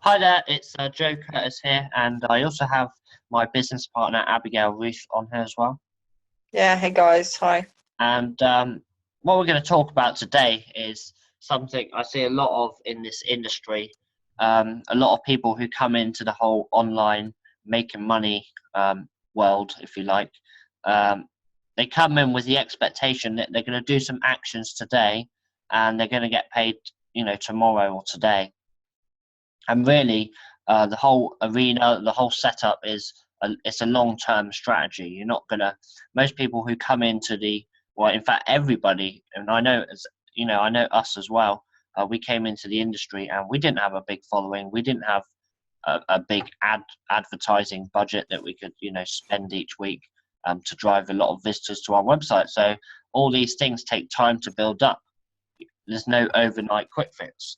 Hi there, it's Joe Curtis here, and I also have my business partner Abigail Ruth on here as well. Yeah, hey guys, hi. And what we're going to talk about today is something I see a lot of in this industry. A lot of people who come into the whole online making money world, if you like, um, they come in with the expectation that they're going to do some actions today, and they're going to get paid, tomorrow or today. And really, the whole arena, the whole setup it's a long term strategy. You're not gonna Most people who come into well, in fact, everybody, and I know I know us as well. We came into the industry and we didn't have a big following. We didn't have a big advertising budget that we could spend each week to drive a lot of visitors to our website. So all these things take time to build up. There's no overnight quick fix.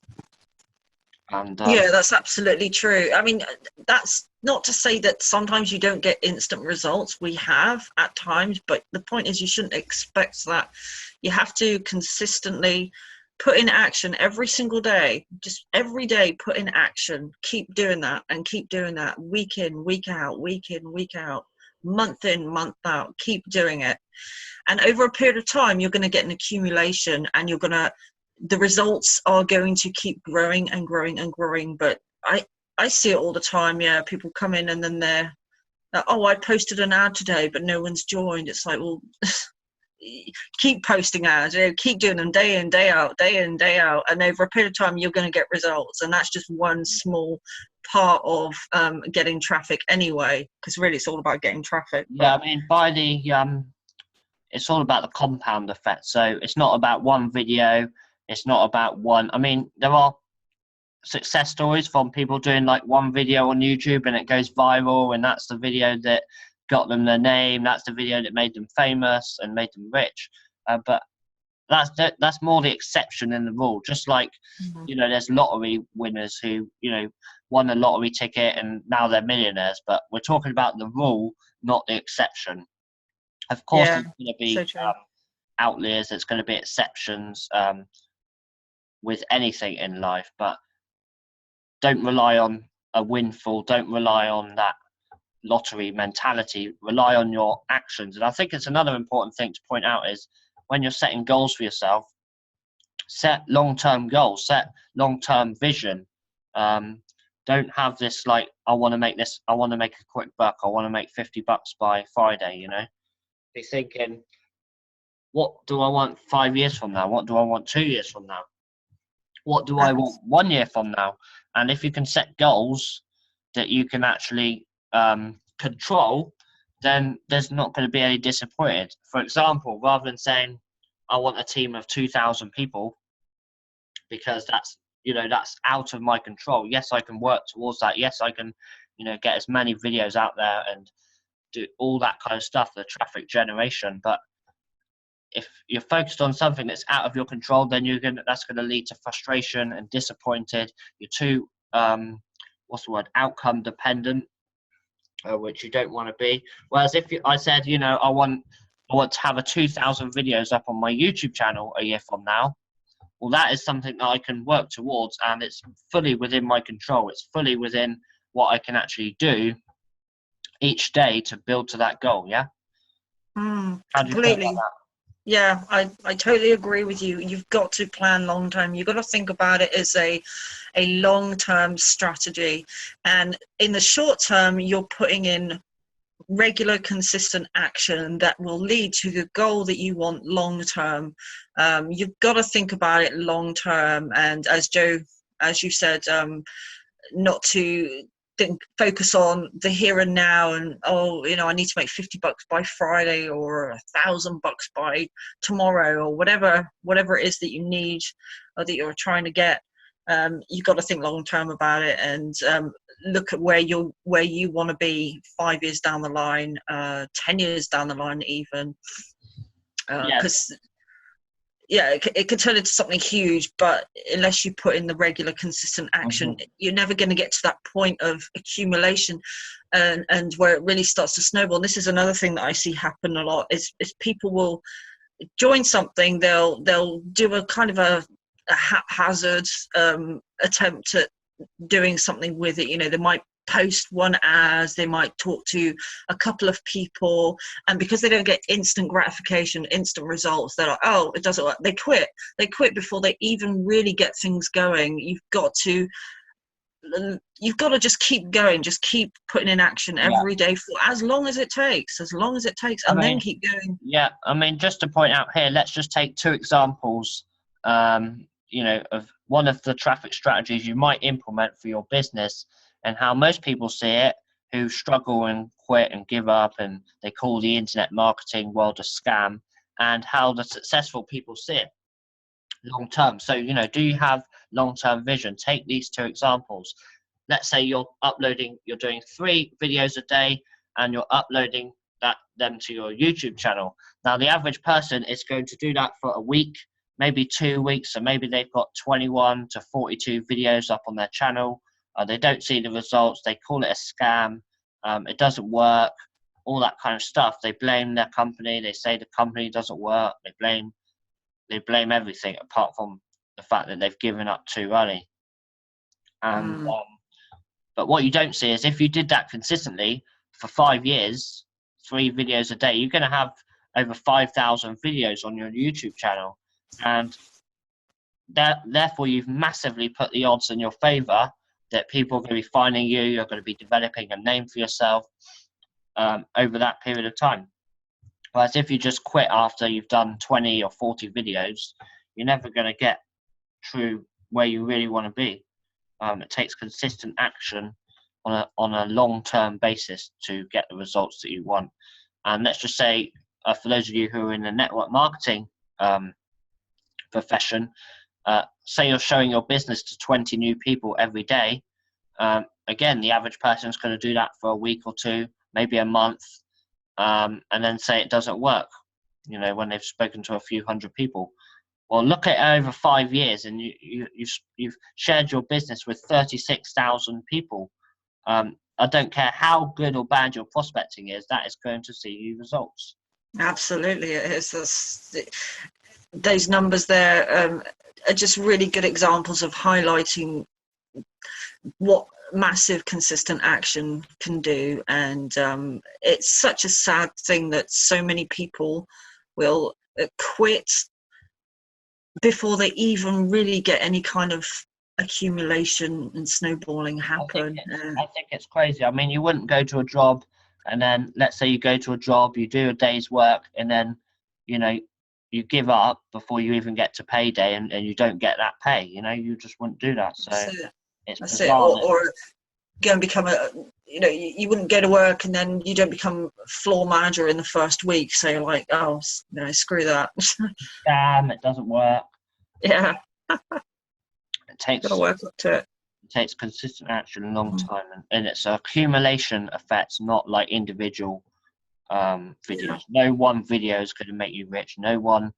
And Yeah, that's absolutely true. I mean, that's not to say that sometimes you don't get instant results. We have at times, but the point is you shouldn't expect that. You have to consistently put in action every single day. Just every day put in action. Keep doing that and keep doing that week in, week out, week in, week out, month in, month out. Keep doing it. And over a period of time, you're going to get an accumulation, and the results are going to keep growing and growing and growing. But I see it all the time. Yeah, people come in and then they're like, oh, I posted an ad today, but no one's joined. It's like, well, keep posting ads, keep doing them day in, day out, day in, day out. And over a period of time, you're going to get results. And that's just one small part of getting traffic anyway, because really it's all about getting traffic. yeah, I mean, it's all about the compound effect. So it's not about one video. It's not about one. I mean, there are success stories from people doing like one video on YouTube and it goes viral, and that's the video that got them their name. That's the video that made them famous and made them rich. But that's more the exception than the rule. Just like there's lottery winners who won a lottery ticket and now they're millionaires. But we're talking about the rule, not the exception. Of course, Yeah, there's going to so be true. outliers. There's going to be exceptions with anything in life, but don't rely on a windfall. Don't rely on that lottery mentality. Rely on your actions. And I think it's another important thing to point out is when you're setting goals for yourself, set long-term goals, set long-term vision. Don't have this like, I want to make this, I want to make a quick buck. I want to make $50 by Friday, Be thinking, what do I want 5 years from now? What do I want 2 years from now? What do I want 1 year from now? And if you can set goals that you can actually control, then there's not going to be any disappointed. For example, rather than saying, I want a team of 2,000 people, because that's out of my control. Yes, I can work towards that. Yes, I can, get as many videos out there and do all that kind of stuff, the traffic generation. But if you're focused on something that's out of your control, then that's going to lead to frustration and disappointed. You're too outcome dependent, which you don't want to be. Whereas if I said, I want to have a 2,000 videos up on my YouTube channel a year from now, well, that is something that I can work towards, and it's fully within my control. It's fully within what I can actually do each day to build to that goal. Yeah. How do you feel about Completely. Yeah, I totally agree with you. You've got to plan long term. You've got to think about it as a long term strategy. And in the short term, you're putting in regular, consistent action that will lead to the goal that you want long term. You've got to think about it long term. And as you said, not to focus on the here and now and I need to make $50 by Friday or $1,000 by tomorrow or whatever it is that you need or that you're trying to get. You've got to think long term about it and look at where you want to be 5 years down the line, 10 years down the line even, because it could turn into something huge, but unless you put in the regular, consistent action, you're never going to get to that point of accumulation and where it really starts to snowball. And this is another thing that I see happen a lot is people will join something, they'll do a kind of a haphazard attempt at doing something with it. You know, they might post one as, they might talk to a couple of people, and because they don't get instant gratification, instant results, they're like, oh, it doesn't work. They quit before they even really get things going. You've got to just keep going, just keep putting in action every day for as long as it takes, and then keep going. Yeah, I mean, just to point out here, let's just take two examples, you know, of one of the traffic strategies you might implement for your business, and how most people see it, who struggle and quit and give up, and they call the internet marketing world a scam, and how the successful people see it long term. So, you know, do you have long-term vision? Take these two examples. Let's say you're doing 3 videos a day, and you're uploading them to your YouTube channel. Now, the average person is going to do that for a week, maybe 2 weeks, so maybe they've got 21 to 42 videos up on their channel. They don't see the results. They call it a scam. It doesn't work, all that kind of stuff. They blame their company. They say the company doesn't work. They blame everything apart from the fact that they've given up too early. And but what you don't see is if you did that consistently for 5 years, 3 videos a day, you're going to have over 5,000 videos on your YouTube channel, and therefore you've massively put the odds in your favor that people are going to be finding you. You're going to be developing a name for yourself over that period of time. Whereas if you just quit after you've done 20 or 40 videos, you're never going to get to where you really want to be. It takes consistent action on a long-term basis to get the results that you want. And let's just say, for those of you who are in the network marketing profession, say you're showing your business to 20 new people every day. Again, the average person is going to do that for a week or 2, maybe a month, and then say it doesn't work, you know, when they've spoken to a few hundred people. Well, look at it over 5 years, and you've shared your business with 36,000 people. I don't care how good or bad your prospecting is, that is going to see you results. Absolutely, it is. Those numbers there are just really good examples of highlighting what massive consistent action can do. And it's such a sad thing that so many people will quit before they even really get any kind of accumulation and snowballing happen. I think it's crazy. I mean, you wouldn't go to a job, and then let's say you go to a job, you do a day's work, and then, you know, you give up before you even get to payday, and you don't get that pay. You know, you just wouldn't do that. So it's bizarre. Or go and become you wouldn't go to work and then you don't become floor manager in the first week. So you're like, oh, no, screw that. Damn, it doesn't work. Yeah. It takes gotta work up to it. It takes consistent action a long time, and it's an accumulation effect, not like individual videos. No one video is going to make you rich. No one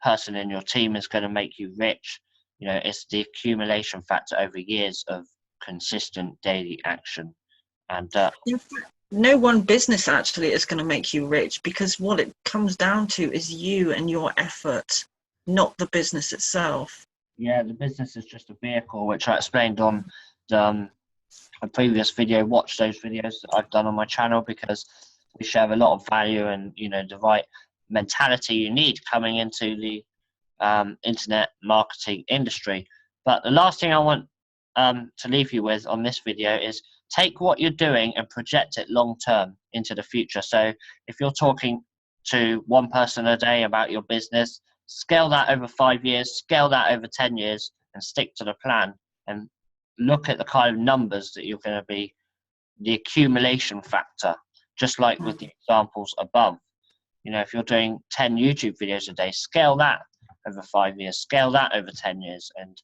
person in your team is going to make you rich. You know, it's the accumulation factor over years of consistent daily action. And no one business actually is going to make you rich, because what it comes down to is you and your effort, not the business itself. Yeah, the business is just a vehicle, which I explained on a previous video. Watch those videos that I've done on my channel, because we share a lot of value and, you know, the right mentality you need coming into the internet marketing industry. But the last thing I want to leave you with on this video is take what you're doing and project it long term into the future. So if you're talking to one person a day about your business, scale that over 5 years, scale that over 10 years, and stick to the plan, and look at the kind of numbers that you're going to be, the accumulation factor, just like with the examples above. You know, if you're doing 10 YouTube videos a day, scale that over 5 years, scale that over 10 years, and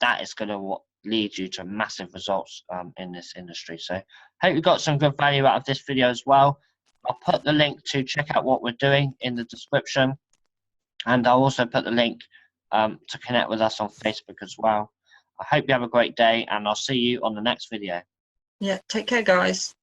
that is going to lead you to massive results in this industry. So hope you got some good value out of this video as well. I'll put the link to check out what we're doing in the description, and I'll also put the link to connect with us on Facebook as well. I hope you have a great day, and I'll see you on the next video. Yeah, take care, guys.